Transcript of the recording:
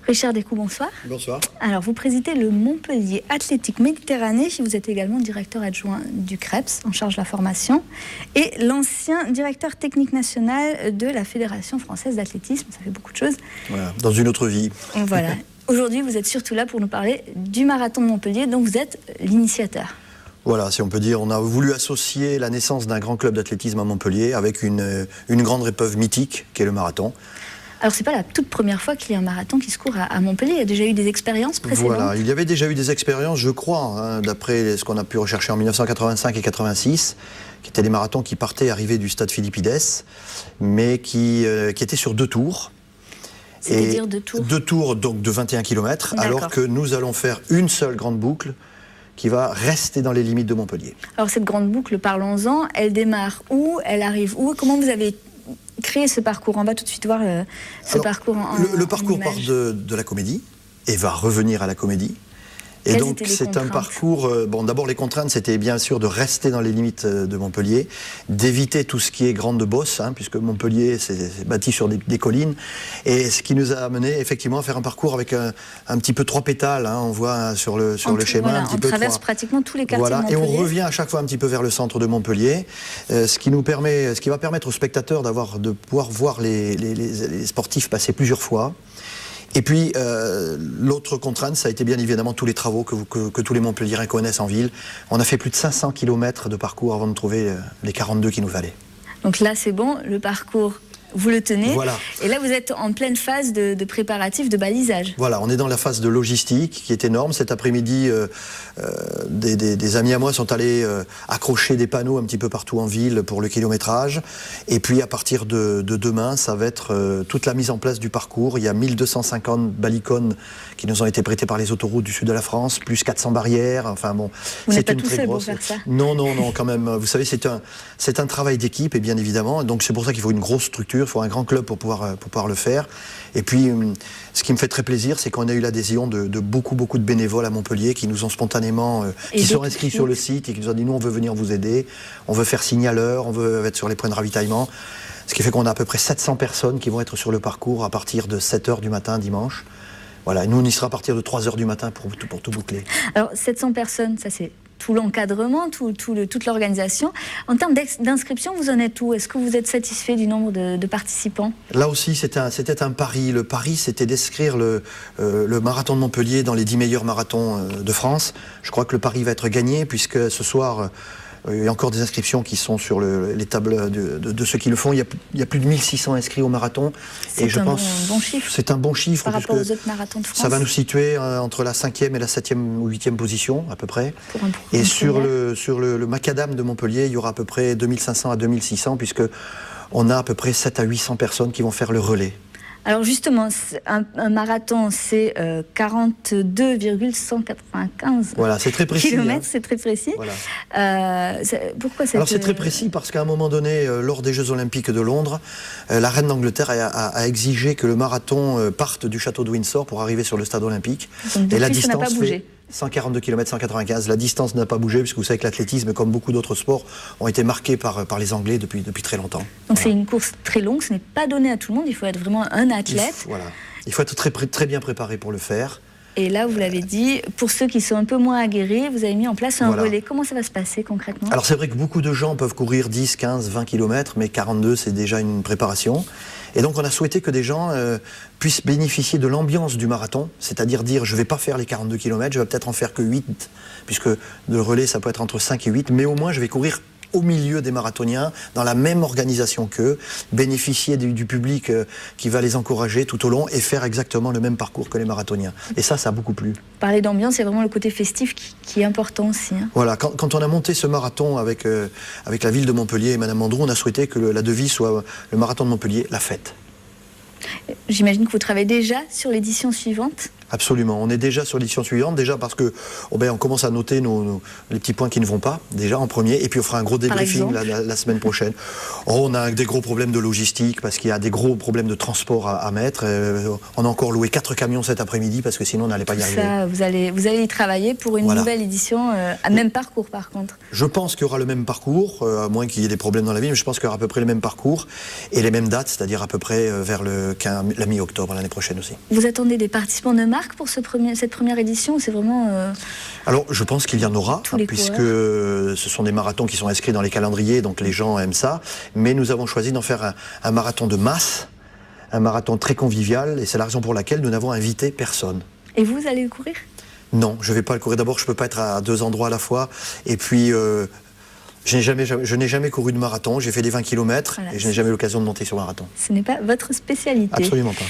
Richard Descoux, bonsoir. Bonsoir. Alors, vous présidez le Montpellier Athlétique Méditerranée. Vous êtes également directeur adjoint du CREPS, en charge de la formation, et l'ancien directeur technique national de la Fédération française d'athlétisme. Ça fait beaucoup de choses. Voilà, dans une autre vie. Voilà. Aujourd'hui, vous êtes surtout là pour nous parler du marathon de Montpellier, dont vous êtes l'initiateur. Voilà, si on peut dire, on a voulu associer la naissance d'un grand club d'athlétisme à Montpellier avec une grande épreuve mythique, qui est le marathon. Alors, c'est pas la toute première fois qu'il y a un marathon qui se court à Montpellier. Il y a déjà eu des expériences précédentes. Voilà, il y avait déjà eu des expériences, je crois, hein, d'après ce qu'on a pu rechercher en 1985 et 86, qui étaient des marathons qui partaient, arrivés du stade Philippides, mais qui étaient sur 2 tours. C'est-à-dire 2 tours 2 tours, donc de 21 km, alors que nous allons faire une seule grande boucle qui va rester dans les limites de Montpellier. Alors, cette grande boucle, parlons-en, elle démarre où? Elle arrive où? Comment vous avez créer ce parcours? On va tout de suite voir ce parcours le parcours part de la Comédie et va revenir à la Comédie. Et quelles donc c'est un parcours... bon, d'abord les contraintes, c'était bien sûr de rester dans les limites de Montpellier, d'éviter tout ce qui est grande bosse, hein, puisque Montpellier c'est bâti sur des collines, et ce qui nous a amené effectivement à faire un parcours avec un petit peu 3 pétales, hein, on voit sur le schéma, voilà, un petit peu. On traverse pratiquement tous les quartiers de Montpellier. Et on revient à chaque fois un petit peu vers le centre de Montpellier, ce qui va permettre aux spectateurs de pouvoir voir les sportifs passer plusieurs fois. Et puis, l'autre contrainte, ça a été bien évidemment tous les travaux que tous les Montpelliérains connaissent en ville. On a fait plus de 500 km de parcours avant de trouver les 42 qu'il nous fallait. Donc là, c'est bon, le parcours, vous le tenez. Voilà. Et là, vous êtes en pleine phase de préparatifs, de balisage. Voilà, on est dans la phase de logistique qui est énorme. Cet après-midi, des amis à moi sont allés accrocher des panneaux un petit peu partout en ville pour le kilométrage. Et puis à partir de demain, ça va être toute la mise en place du parcours. Il y a 1250 balicones qui nous ont été prêtés par les autoroutes du sud de la France, plus 400 barrières. Enfin bon, vous n'êtes pas tout seul pour faire ça? Non, quand même. Vous savez, c'est un travail d'équipe, et bien évidemment. Donc c'est pour ça qu'il faut une grosse structure, il faut un grand club pour pouvoir le faire. Et puis, ce qui me fait très plaisir, c'est qu'on a eu l'adhésion de beaucoup de bénévoles à Montpellier qui nous ont spontanément, qui sont inscrits sur le site et qui nous ont dit, nous on veut venir vous aider, on veut faire signe à l'heure, on veut être sur les points de ravitaillement. Ce qui fait qu'on a à peu près 700 personnes qui vont être sur le parcours à partir de 7h du matin dimanche. Voilà, et nous on y sera à partir de 3h du matin pour tout boucler. Alors 700 personnes, ça c'est tout l'encadrement, toute l'organisation. En termes d'inscription, vous en êtes où? Est-ce que vous êtes satisfait du nombre de participants? Là aussi, c'était un pari. Le pari, c'était d'inscrire le marathon de Montpellier dans les 10 meilleurs marathons de France. Je crois que le pari va être gagné, puisque ce soir, il y a encore des inscriptions qui sont sur les tables de ceux qui le font. Il y a plus de 1600 inscrits au marathon. C'est un bon chiffre. C'est un bon chiffre. Par rapport aux autres marathons de France. Ça va nous situer entre la 5e et la 7e ou 8e position, à peu près. Et sur le macadam de Montpellier, il y aura à peu près 2500 à 2600, puisque on a à peu près 700 à 800 personnes qui vont faire le relais. Alors justement, un marathon, c'est 42,195 voilà, c'est très précis, kilomètres, hein. C'est très précis. Voilà. Pourquoi Alors c'est très précis parce qu'à un moment donné, lors des Jeux Olympiques de Londres, la reine d'Angleterre a exigé que le marathon parte du château de Windsor pour arriver sur le stade olympique. Donc, et la distance n'a pas bougé. 142 km 195. La distance n'a pas bougé, puisque vous savez que l'athlétisme, comme beaucoup d'autres sports, ont été marqués par les Anglais depuis très longtemps. Donc c'est une course très longue, ce n'est pas donné à tout le monde, il faut être vraiment un athlète. Il faut être très bien préparé pour le faire. Et là, vous l'avez dit, pour ceux qui sont un peu moins aguerris, vous avez mis en place un relais. Comment ça va se passer concrètement? Alors c'est vrai que beaucoup de gens peuvent courir 10, 15, 20 km, mais 42 c'est déjà une préparation. Et donc on a souhaité que des gens puissent bénéficier de l'ambiance du marathon, c'est-à-dire dire je ne vais pas faire les 42 km, je vais peut-être en faire que 8, puisque le relais ça peut être entre 5 et 8, mais au moins je vais courir au milieu des marathoniens, dans la même organisation qu'eux, bénéficier du public qui va les encourager tout au long et faire exactement le même parcours que les marathoniens. Et ça a beaucoup plu. Parler d'ambiance, il y a vraiment le côté festif qui est important aussi. Hein. Voilà, quand on a monté ce marathon avec la ville de Montpellier et Madame Mandrou, on a souhaité que la devise soit le marathon de Montpellier, la fête. J'imagine que vous travaillez déjà sur l'édition suivante. Absolument. On est déjà sur l'édition suivante, déjà parce que on commence à noter les petits points qui ne vont pas, déjà en premier, et puis on fera un gros débriefing la semaine prochaine. On a des gros problèmes de logistique, parce qu'il y a des gros problèmes de transport à mettre. On a encore loué 4 camions cet après-midi, parce que sinon on n'allait pas y arriver. Ça, vous allez y travailler pour une nouvelle édition, à même parcours par contre. Je pense qu'il y aura le même parcours, à moins qu'il y ait des problèmes dans la vie, mais je pense qu'il y aura à peu près le même parcours, et les mêmes dates, c'est-à-dire à peu près vers la mi-octobre, l'année prochaine aussi. Vous attendez des participants de marque pour cette première édition, ou c'est vraiment... Alors, je pense qu'il y en aura, puisque ce sont des marathons qui sont inscrits dans les calendriers, donc les gens aiment ça. Mais nous avons choisi d'en faire un marathon de masse, un marathon très convivial, et c'est la raison pour laquelle nous n'avons invité personne. Et vous allez le courir ? Non, je ne vais pas le courir. D'abord, je ne peux pas être à 2 endroits à la fois. Et puis, je n'ai jamais couru de marathon. J'ai fait des 20 km et je n'ai jamais eu l'occasion de monter sur marathon. Ce n'est pas votre spécialité. Absolument pas.